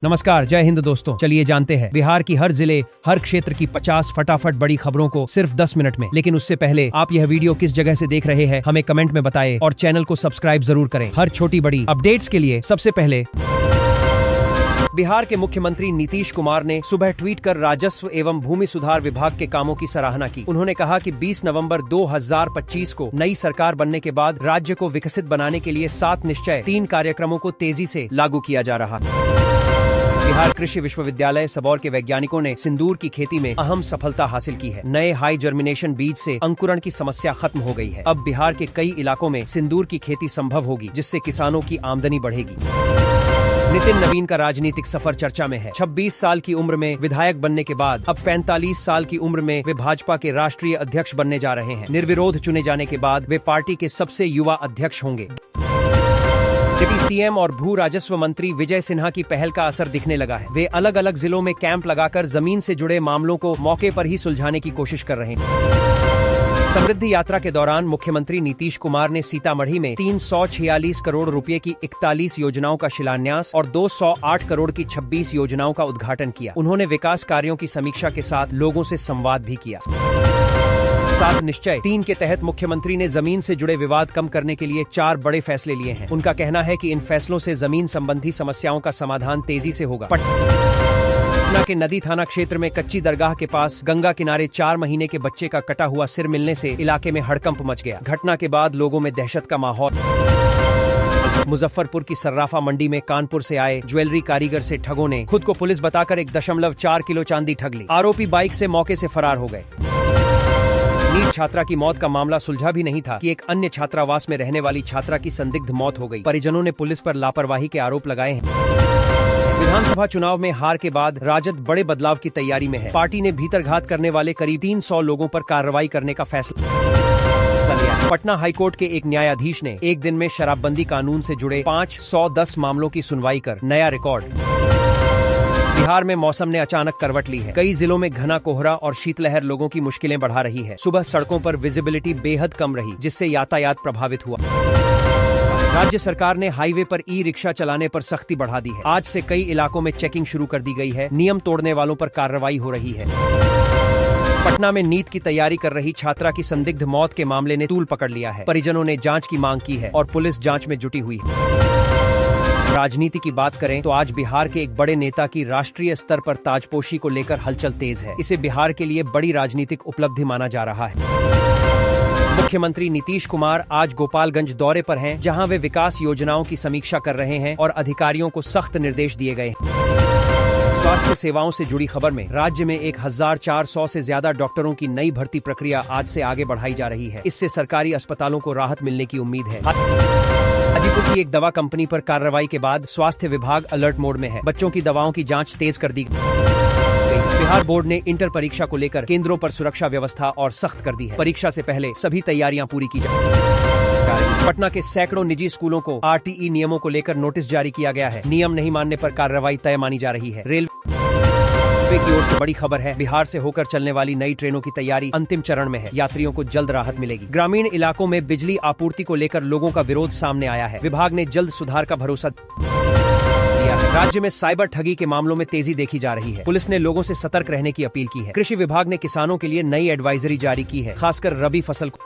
नमस्कार, जय हिंद दोस्तों। चलिए जानते हैं बिहार की हर जिले, हर क्षेत्र की 50 फटाफट बड़ी खबरों को सिर्फ 10 मिनट में। लेकिन उससे पहले आप यह वीडियो किस जगह से देख रहे हैं हमें कमेंट में बताएं और चैनल को सब्सक्राइब जरूर करें। हर छोटी बड़ी अपडेट्स के लिए सबसे पहले बिहार के मुख्यमंत्री नीतीश कुमार ने सुबह ट्वीट कर राजस्व एवं भूमि सुधार विभाग के कामों की सराहना की। उन्होंने कहा कि 20 नवंबर 2025 को नई सरकार बनने के बाद राज्य को विकसित बनाने के लिए 7 निश्चय 3 कार्यक्रमों को तेजी से लागू किया जा रहा है। बिहार कृषि विश्वविद्यालय सबौर के वैज्ञानिकों ने सिंदूर की खेती में अहम सफलता हासिल की है। नए हाई जर्मिनेशन बीज से अंकुरण की समस्या खत्म हो गई है। अब बिहार के कई इलाकों में सिंदूर की खेती संभव होगी, जिससे किसानों की आमदनी बढ़ेगी। नितिन नवीन का राजनीतिक सफर चर्चा में है। 26 साल की उम्र में विधायक बनने के बाद अब 45 साल की उम्र में वे भाजपा के राष्ट्रीय अध्यक्ष बनने जा रहे हैं। निर्विरोध चुने जाने के बाद वे पार्टी के सबसे युवा अध्यक्ष होंगे। डिप्टी सीएम और भू राजस्व मंत्री विजय सिन्हा की पहल का असर दिखने लगा है। वे अलग अलग जिलों में कैंप लगाकर जमीन से जुड़े मामलों को मौके पर ही सुलझाने की कोशिश कर रहे हैं। समृद्धि यात्रा के दौरान मुख्यमंत्री नीतीश कुमार ने सीतामढ़ी में 346 करोड़ रुपए की 41 योजनाओं का शिलान्यास और 208 करोड़ की 26 योजनाओं का उद्घाटन किया। उन्होंने विकास कार्यों की समीक्षा के साथ लोगों से संवाद भी किया। 7 निश्चय 3 के तहत मुख्यमंत्री ने जमीन से जुड़े विवाद कम करने के लिए 4 बड़े फैसले लिए हैं। उनका कहना है कि इन फैसलों से जमीन संबंधी समस्याओं का समाधान तेजी से होगा। पटना के नदी थाना क्षेत्र में कच्ची दरगाह के पास गंगा किनारे 4 महीने के बच्चे का कटा हुआ सिर मिलने से इलाके में हड़कंप मच गया। घटना के बाद लोगों में दहशत का माहौल। मुजफ्फरपुर की सर्राफा मंडी में कानपुर से आए ज्वेलरी कारीगर से ठगों ने खुद को पुलिस बताकर 1.4 किलो चांदी ठग ली। आरोपी बाइक से मौके से फरार हो गए। नीट छात्रा की मौत का मामला सुलझा भी नहीं था कि एक अन्य छात्रावास में रहने वाली छात्रा की संदिग्ध मौत हो गई। परिजनों ने पुलिस पर लापरवाही के आरोप लगाए हैं। विधानसभा चुनाव में हार के बाद राजद बड़े बदलाव की तैयारी में है। पार्टी ने भीतरघात करने वाले करीब 300 लोगों पर कार्रवाई करने का फैसला लिया। पटना हाईकोर्ट के एक न्यायाधीश ने एक दिन में शराबबंदी कानून से जुड़े 510 मामलों की सुनवाई कर नया रिकॉर्ड। बिहार में मौसम ने अचानक करवट ली है। कई जिलों में घना कोहरा और शीतलहर लोगों की मुश्किलें बढ़ा रही है। सुबह सड़कों पर विजिबिलिटी बेहद कम रही, जिससे यातायात प्रभावित हुआ। राज्य सरकार ने हाईवे पर ई रिक्शा चलाने पर सख्ती बढ़ा दी है। आज से कई इलाकों में चेकिंग शुरू कर दी गई है। नियम तोड़ने वालों पर कार्रवाई हो रही है। पटना में नीट की तैयारी कर रही छात्रा की संदिग्ध मौत के मामले ने तूल पकड़ लिया है। परिजनों ने जांच की मांग की है और पुलिस जांच में जुटी हुई है। राजनीति की बात करें तो आज बिहार के एक बड़े नेता की राष्ट्रीय स्तर पर ताजपोशी को लेकर हलचल तेज है। इसे बिहार के लिए बड़ी राजनीतिक उपलब्धि माना जा रहा है। मुख्यमंत्री नीतीश कुमार आज गोपालगंज दौरे पर हैं, जहां वे विकास योजनाओं की समीक्षा कर रहे हैं और अधिकारियों को सख्त निर्देश दिए गए हैं। स्वास्थ्य सेवाओं से जुड़ी खबर में राज्य में 1400 से ज्यादा डॉक्टरों की नई भर्ती प्रक्रिया आज से आगे बढ़ाई जा रही है। इससे सरकारी अस्पतालों को राहत मिलने की उम्मीद है। हाजीपुर की एक दवा कंपनी पर कार्रवाई के बाद स्वास्थ्य विभाग अलर्ट मोड में है। बच्चों की दवाओं की जांच तेज कर दी गई। बिहार बोर्ड ने इंटर परीक्षा को लेकर केंद्रों पर सुरक्षा व्यवस्था और सख्त कर दी है। परीक्षा से पहले सभी तैयारियां पूरी की जाएंगी। पटना के सैकड़ों निजी स्कूलों को आरटीई नियमों को लेकर नोटिस जारी किया गया है। नियम नहीं मानने पर कार्रवाई तय मानी जा रही है। रेलवे की ओर से बड़ी खबर है। बिहार से होकर चलने वाली नई ट्रेनों की तैयारी अंतिम चरण में है। यात्रियों को जल्द राहत मिलेगी। ग्रामीण इलाकों में बिजली आपूर्ति को लेकर लोगों का विरोध सामने आया है। विभाग ने जल्द सुधार का भरोसा दिया है। राज्य में साइबर ठगी के मामलों में तेजी देखी जा रही है। पुलिस ने लोगों से सतर्क रहने की अपील की है। कृषि विभाग ने किसानों के लिए नई एडवाइजरी जारी की है, खासकर रबी फसल को।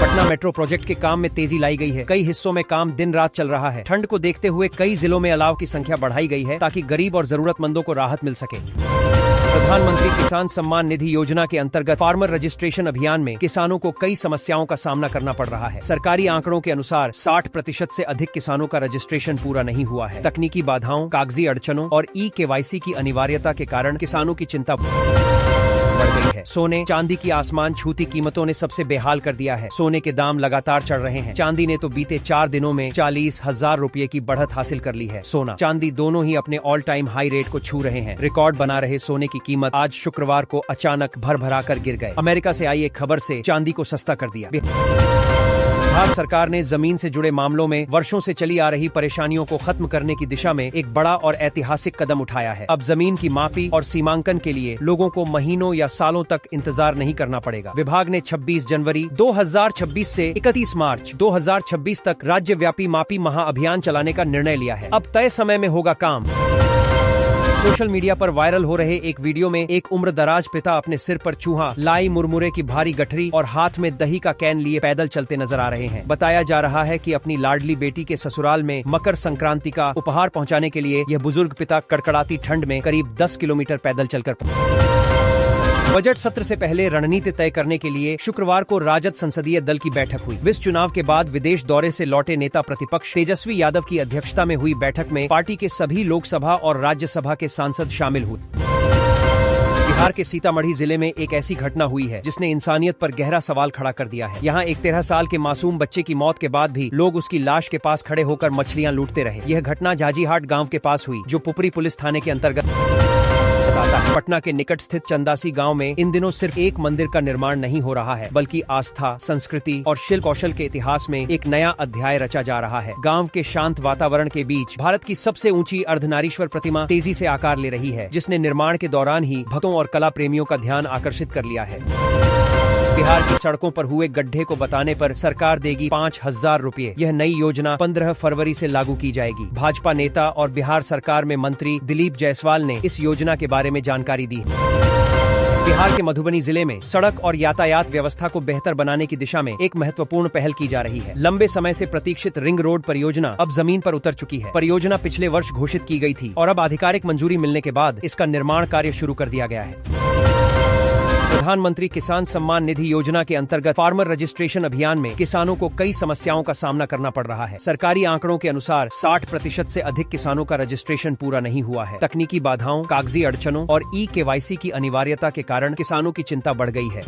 पटना मेट्रो प्रोजेक्ट के काम में तेजी लाई गई है। कई हिस्सों में काम दिन रात चल रहा है। ठंड को देखते हुए कई जिलों में अलाव की संख्या बढ़ाई गई है, ताकि गरीब और जरूरतमंदों को राहत मिल सके। प्रधानमंत्री किसान सम्मान निधि योजना के अंतर्गत फार्मर रजिस्ट्रेशन अभियान में किसानों को कई समस्याओं का सामना करना पड़ रहा है। सरकारी आंकड़ों के अनुसार 60% से अधिक किसानों का रजिस्ट्रेशन पूरा नहीं हुआ है। तकनीकी बाधाओं, कागजी अड़चनों और ई-केवाईसी की अनिवार्यता के कारण किसानों की चिंता बढ़ गई है। सोने चांदी की आसमान छूती कीमतों ने सबसे बेहाल कर दिया है। सोने के दाम लगातार चढ़ रहे हैं। चांदी ने तो बीते 4 दिनों में 40,000 रुपए की बढ़त हासिल कर ली है। सोना चांदी दोनों ही अपने ऑल टाइम हाई रेट को छू रहे हैं। रिकॉर्ड बना रहे सोने की कीमत आज शुक्रवार को अचानक भरभरा कर गिर गए। अमेरिका से आई एक खबर से चांदी को सस्ता कर दिया। बिहार सरकार ने जमीन से जुड़े मामलों में वर्षों से चली आ रही परेशानियों को खत्म करने की दिशा में एक बड़ा और ऐतिहासिक कदम उठाया है। अब जमीन की मापी और सीमांकन के लिए लोगों को महीनों या सालों तक इंतजार नहीं करना पड़ेगा। विभाग ने 26 जनवरी 2026 से 31 मार्च 2026 तक राज्यव्यापी मापी महाअभियान चलाने का निर्णय लिया है। अब तय समय में होगा काम। सोशल मीडिया पर वायरल हो रहे एक वीडियो में एक उम्रदराज पिता अपने सिर पर चूहा, लाई मुरमुरे की भारी गठरी और हाथ में दही का कैन लिए पैदल चलते नजर आ रहे हैं। बताया जा रहा है कि अपनी लाडली बेटी के ससुराल में मकर संक्रांति का उपहार पहुंचाने के लिए यह बुजुर्ग पिता कड़कड़ाती ठंड में करीब 10 किलोमीटर पैदल चलकर बजट सत्र से पहले रणनीति तय करने के लिए शुक्रवार को राजद संसदीय दल की बैठक हुई। विस चुनाव के बाद विदेश दौरे से लौटे नेता प्रतिपक्ष तेजस्वी यादव की अध्यक्षता में हुई बैठक में पार्टी के सभी लोकसभा और राज्यसभा के सांसद शामिल हुए। बिहार के सीतामढ़ी जिले में एक ऐसी घटना हुई है जिसने इंसानियत पर गहरा सवाल खड़ा कर दिया है। यहाँ एक 13 साल के मासूम बच्चे की मौत के बाद भी लोग उसकी लाश के पास खड़े होकर मछलियाँ लूटते रहे। यह घटना जाजीहाट गाँव के पास हुई, जो पुपरी पुलिस थाने के अंतर्गत पटना के निकट स्थित चंदासी गांव में इन दिनों सिर्फ एक मंदिर का निर्माण नहीं हो रहा है, बल्कि आस्था, संस्कृति और शिल्प कौशल के इतिहास में एक नया अध्याय रचा जा रहा है। गांव के शांत वातावरण के बीच भारत की सबसे ऊंची अर्धनारीश्वर प्रतिमा तेजी से आकार ले रही है, जिसने निर्माण के दौरान ही भक्तों और कला प्रेमियों का ध्यान आकर्षित कर लिया है। बिहार की सड़कों पर हुए गड्ढे को बताने पर सरकार देगी 5,000 रुपए। यह नई योजना 15 फरवरी से लागू की जाएगी। भाजपा नेता और बिहार सरकार में मंत्री दिलीप जायसवाल ने इस योजना के बारे में जानकारी दी। बिहार के मधुबनी जिले में सड़क और यातायात व्यवस्था को बेहतर बनाने की दिशा में एक महत्वपूर्ण पहल की जा रही है। लंबे समय से प्रतीक्षित रिंग रोड परियोजना अब जमीन पर उतर चुकी है। परियोजना पिछले वर्ष घोषित की गई थी और अब आधिकारिक मंजूरी मिलने के बाद इसका निर्माण कार्य शुरू कर दिया गया है। प्रधानमंत्री किसान सम्मान निधि योजना के अंतर्गत फार्मर रजिस्ट्रेशन अभियान में किसानों को कई समस्याओं का सामना करना पड़ रहा है। सरकारी आंकड़ों के अनुसार 60% से अधिक किसानों का रजिस्ट्रेशन पूरा नहीं हुआ है। तकनीकी बाधाओं, कागजी अड़चनों और KYC की अनिवार्यता के कारण किसानों की चिंता बढ़ गई है।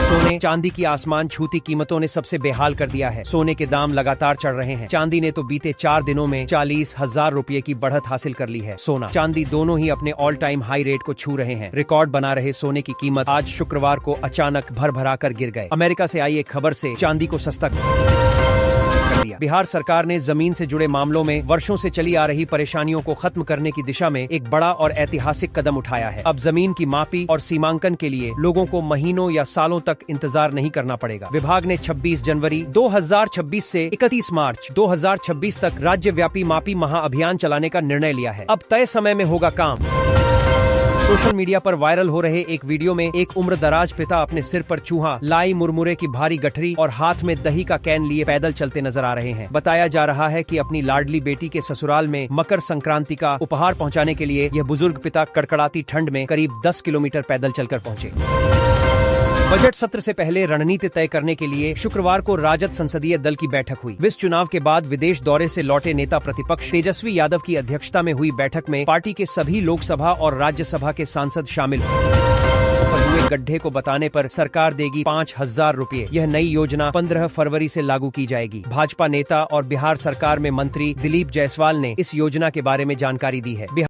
सोने चांदी की आसमान छूती कीमतों ने सबसे बेहाल कर दिया है। सोने के दाम लगातार चढ़ रहे हैं। चांदी ने तो बीते 4 दिनों में 40,000 रुपए की बढ़त हासिल कर ली है। सोना चांदी दोनों ही अपने ऑल टाइम हाई रेट को छू रहे हैं। रिकॉर्ड बना रहे सोने की कीमत आज शुक्रवार को अचानक भरभरा कर गिर गए। अमेरिका से आई एक खबर से चांदी को सस्ता बिहार सरकार ने जमीन से जुड़े मामलों में वर्षों से चली आ रही परेशानियों को खत्म करने की दिशा में एक बड़ा और ऐतिहासिक कदम उठाया है। अब जमीन की मापी और सीमांकन के लिए लोगों को महीनों या सालों तक इंतजार नहीं करना पड़ेगा। विभाग ने 26 जनवरी 2026 से 31 मार्च 2026 तक राज्यव्यापी मापी महाअभियान चलाने का निर्णय लिया है। अब तय समय में होगा काम। सोशल मीडिया पर वायरल हो रहे एक वीडियो में एक उम्रदराज पिता अपने सिर पर चूहा, लाई मुरमुरे की भारी गठरी और हाथ में दही का कैन लिए पैदल चलते नजर आ रहे हैं। बताया जा रहा है कि अपनी लाडली बेटी के ससुराल में मकर संक्रांति का उपहार पहुंचाने के लिए यह बुजुर्ग पिता कड़कड़ाती ठंड में करीब 10 किलोमीटर पैदल चलकर पहुंचे। बजट सत्र से पहले रणनीति तय करने के लिए शुक्रवार को राजद संसदीय दल की बैठक हुई। विस चुनाव के बाद विदेश दौरे से लौटे नेता प्रतिपक्ष तेजस्वी यादव की अध्यक्षता में हुई बैठक में पार्टी के सभी लोकसभा और राज्यसभा के सांसद शामिल हुए। गड्ढे को बताने पर सरकार देगी 5,000 रुपए। यह नई योजना 15 फरवरी से लागू की जाएगी। भाजपा नेता और बिहार सरकार में मंत्री दिलीप जायसवाल ने इस योजना के बारे में जानकारी दी है।